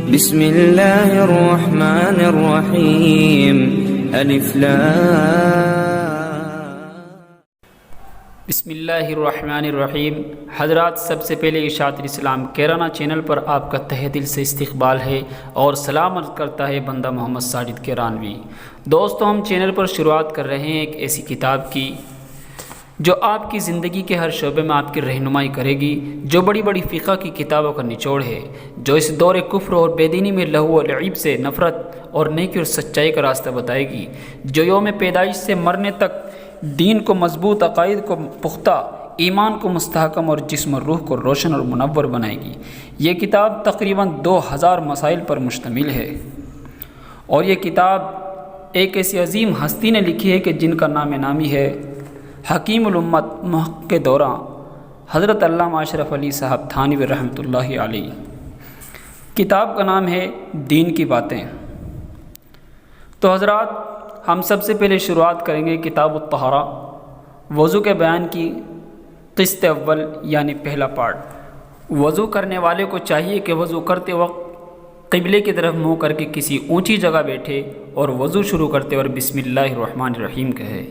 بسم اللہ الرحمن الرحیم الف بسم اللہ الرحمن الرحیم۔ حضرات، سب سے پہلے اشاعت اسلام کیرانہ چینل پر آپ کا تہہ دل سے استقبال ہے اور سلام عرض کرتا ہے بندہ محمد ساجد کیرانوی۔ دوستو، ہم چینل پر شروعات کر رہے ہیں ایک ایسی کتاب کی جو آپ کی زندگی کے ہر شعبے میں آپ کی رہنمائی کرے گی، جو بڑی بڑی فقہ کی کتابوں کا نچوڑ ہے، جو اس دور کفر اور بے دینی میں لہو و لعب سے نفرت اور نیکی اور سچائی کا راستہ بتائے گی، جو یوم پیدائش سے مرنے تک دین کو مضبوط، عقائد کو پختہ، ایمان کو مستحکم اور جسم و روح کو روشن اور منور بنائے گی۔ یہ کتاب تقریباً 2000 مسائل پر مشتمل ہے اور یہ کتاب ایک ایسی عظیم ہستی نے لکھی ہے کہ جن کا نام نامی ہے حکیم الامت محقق دورہ حضرت علامہ اشرف علی صاحب تھانوی رحمۃ اللہ علیہ۔ کتاب کا نام ہے دین کی باتیں۔ تو حضرات، ہم سب سے پہلے شروعات کریں گے کتاب الطہارہ، وضو کے بیان کی قسط اول یعنی پہلا پارٹ۔ وضو کرنے والے کو چاہیے کہ وضو کرتے وقت قبلے کی طرف منہ کر کے کسی اونچی جگہ بیٹھے اور وضو شروع کرتے اور بسم اللہ الرحمن الرحیم کہے۔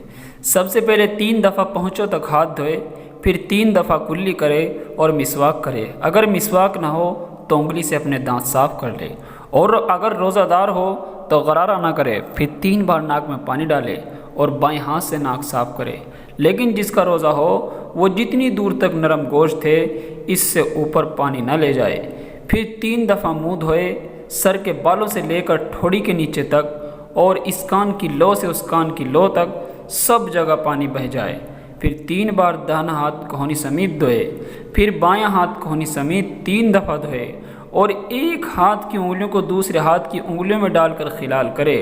سب سے پہلے 3 دفعہ پہنچوں تک ہاتھ دھوئے، پھر 3 دفعہ کلی کرے اور مسواک کرے۔ اگر مسواک نہ ہو تو انگلی سے اپنے دانت صاف کر لے، اور اگر روزہ دار ہو تو غرارہ نہ کرے، پھر 3 بار ناک میں پانی ڈالے اور بائیں ہاتھ سے ناک صاف کرے۔ لیکن جس کا روزہ ہو وہ جتنی دور تک نرم گوشت ہے اس سے اوپر پانی نہ لے جائے۔ پھر 3 دفعہ منہ دھوئے، سر کے بالوں سے لے کر ٹھوڑی کے نیچے تک، اور اس کان کی لو سے اس کان کی لو تک سب جگہ پانی بہہ جائے۔ پھر 3 بار داہنا ہاتھ کہونی سمیت دھوئے، پھر بایاں ہاتھ کہونی سمیت 3 دفعہ دھوئے، اور ایک ہاتھ کی انگلیوں کو دوسرے ہاتھ کی انگلیوں میں ڈال کر خلال کرے،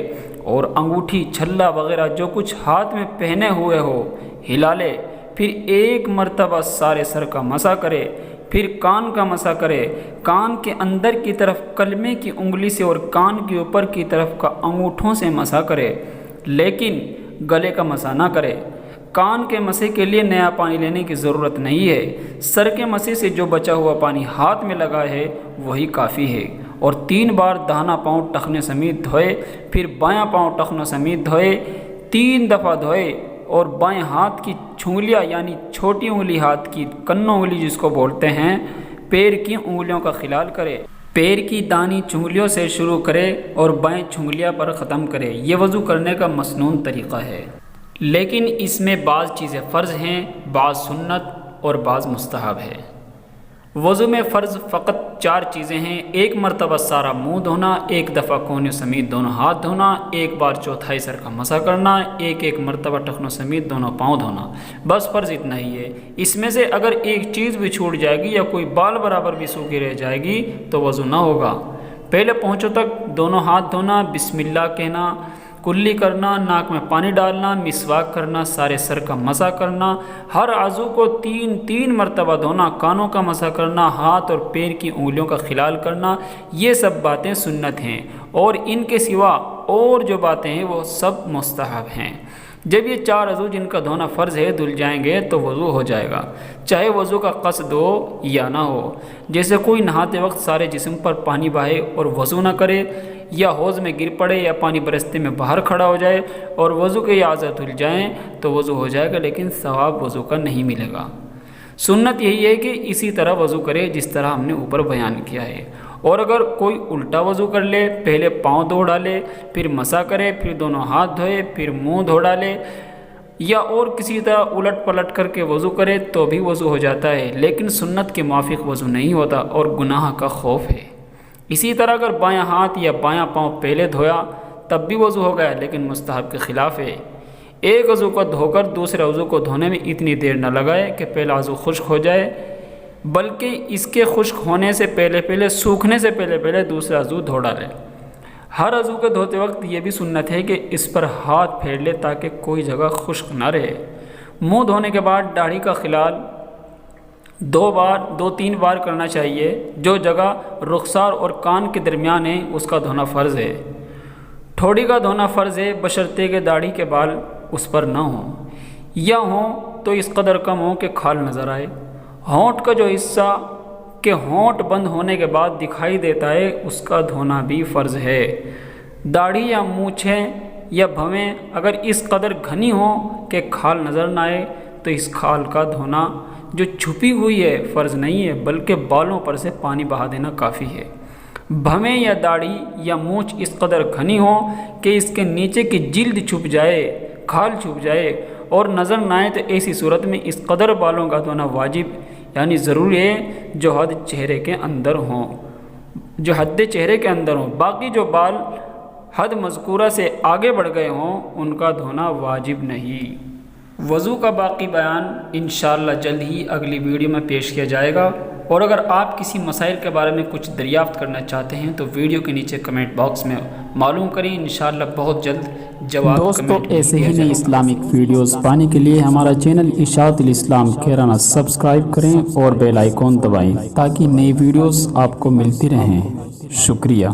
اور انگوٹھی، چھلا وغیرہ جو کچھ ہاتھ میں پہنے ہوئے ہو ہلا لے۔ پھر 1 مرتبہ سارے سر کا مسح کرے، پھر کان کا مسح کرے۔ کان کے اندر کی طرف کلمے کی انگلی سے اور کان کے اوپر کی طرف کا انگوٹھوں سے مسح کرے، لیکن گلے کا مسح نہ کرے۔ کان کے مسح کے لیے نیا پانی لینے کی ضرورت نہیں ہے، سر کے مسح سے جو بچا ہوا پانی ہاتھ میں لگا ہے وہی کافی ہے۔ اور 3 بار داہنا پاؤں ٹخنے سمیت دھوئے، پھر بایاں پاؤں ٹخنوں سمیت دھوئے، 3 دفعہ دھوئے، اور بائیں ہاتھ کی چھنگلیاں یعنی چھوٹی انگلی، ہاتھ کی کنوں انگلی جس کو بولتے ہیں، پیر کی انگلیوں کا خلال کرے۔ پیر کی دانی چنگلیوں سے شروع کرے اور بائیں چھنگلیاں پر ختم کرے۔ یہ وضو کرنے کا مسنون طریقہ ہے، لیکن اس میں بعض چیزیں فرض ہیں، بعض سنت اور بعض مستحب ہے۔ وضو میں فرض فقط 4 چیزیں ہیں: 1 مرتبہ سارا منہ دھونا، 1 دفعہ کونوں سمیت دونوں ہاتھ دھونا، 1 بار چوتھائی سر کا مسح کرنا، 1 مرتبہ ٹخنوں سمیت دونوں پاؤں دھونا۔ بس فرض اتنا ہی ہے۔ اس میں سے اگر ایک چیز بھی چھوٹ جائے گی یا کوئی بال برابر بھی سوکھی رہ جائے گی تو وضو نہ ہوگا۔ پہلے پہنچوں تک دونوں ہاتھ دھونا، بسم اللہ کہنا، کلی کرنا، ناک میں پانی ڈالنا، مسواک کرنا، سارے سر کا مسح کرنا، ہر عضو کو 3 مرتبہ دھونا، کانوں کا مسح کرنا، ہاتھ اور پیر کی انگلیوں کا خلال کرنا، یہ سب باتیں سنت ہیں، اور ان کے سوا اور جو باتیں ہیں وہ سب مستحب ہیں۔ جب یہ 4 عضو جن کا دھونا فرض ہے دھل جائیں گے تو وضو ہو جائے گا، چاہے وضو کا قصد ہو یا نہ ہو۔ جیسے کوئی نہاتے وقت سارے جسم پر پانی بہائے اور وضو نہ کرے، یا حوض میں گر پڑے، یا پانی برستے میں باہر کھڑا ہو جائے اور وضو کے یہ اعضاء دھل جائیں تو وضو ہو جائے گا، لیکن ثواب وضو کا نہیں ملے گا۔ سنت یہی ہے کہ اسی طرح وضو کرے جس طرح ہم نے اوپر بیان کیا ہے۔ اور اگر کوئی الٹا وضو کر لے، پہلے پاؤں دھو ڈالے، پھر مسح کرے، پھر دونوں ہاتھ دھوئے، پھر منہ دھو ڈالے، یا اور کسی طرح الٹ پلٹ کر کے وضو کرے تو بھی وضو ہو جاتا ہے، لیکن سنت کے موافق وضو نہیں ہوتا اور گناہ کا خوف ہے۔ اسی طرح اگر بایاں ہاتھ یا بایاں پاؤں پہلے دھویا تب بھی وضو ہو گیا، لیکن مستحب کے خلاف ہے۔ ایک عضو کو دھو کر دوسرے عضو کو دھونے میں اتنی دیر نہ لگائے کہ پہلا عضو خشک ہو جائے، بلکہ اس کے خشک ہونے سے پہلے سوکھنے سے پہلے دوسرا عضو دھو ڈالے۔ ہر عضو کو دھوتے وقت یہ بھی سنت ہے کہ اس پر ہاتھ پھیر لے تاکہ کوئی جگہ خشک نہ رہے۔ منہ دھونے کے بعد داڑھی کا خلال 2-3 بار کرنا چاہیے۔ جو جگہ رخسار اور کان کے درمیان ہے اس کا دھونا فرض ہے۔ ٹھوڑی کا دھونا فرض ہے بشرطے کہ داڑھی کے بال اس پر نہ ہوں، یا ہوں تو اس قدر کم ہو کہ کھال نظر آئے۔ ہونٹ کا جو حصہ کہ ہونٹ بند ہونے کے بعد دکھائی دیتا ہے اس کا دھونا بھی فرض ہے۔ داڑھی یا مونچھیں یا بھویں اگر اس قدر گھنی ہوں کہ کھال نظر نہ آئے تو اس کھال کا دھونا جو چھپی ہوئی ہے فرض نہیں ہے، بلکہ بالوں پر سے پانی بہا دینا کافی ہے۔ بھویں یا داڑھی یا مونچھ اس قدر گھنی ہو کہ اس کے نیچے کی جلد چھپ جائے، کھال چھپ جائے اور نظر نہ آئے تو ایسی صورت میں اس قدر بالوں کا دھونا واجب یعنی ضروری ہے جو حد چہرے کے اندر ہوں، جو حد چہرے کے اندر ہوں۔ باقی جو بال حد مذکورہ سے آگے بڑھ گئے ہوں ان کا دھونا واجب نہیں۔ وضو کا باقی بیان انشاءاللہ جلد ہی اگلی ویڈیو میں پیش کیا جائے گا، اور اگر آپ کسی مسائل کے بارے میں کچھ دریافت کرنا چاہتے ہیں تو ویڈیو کے نیچے کمنٹ باکس میں معلوم کریں، انشاءاللہ بہت جلد جواب دوستو ایسے ہی نئی اسلامک ویڈیوز پانے کے لیے ہمارا چینل اشاعت الاسلام کیرانہ سبسکرائب کریں اور بیل آئیکن دبائیں تاکہ نئی ویڈیوز آپ کو ملتی رہیں۔ شکریہ۔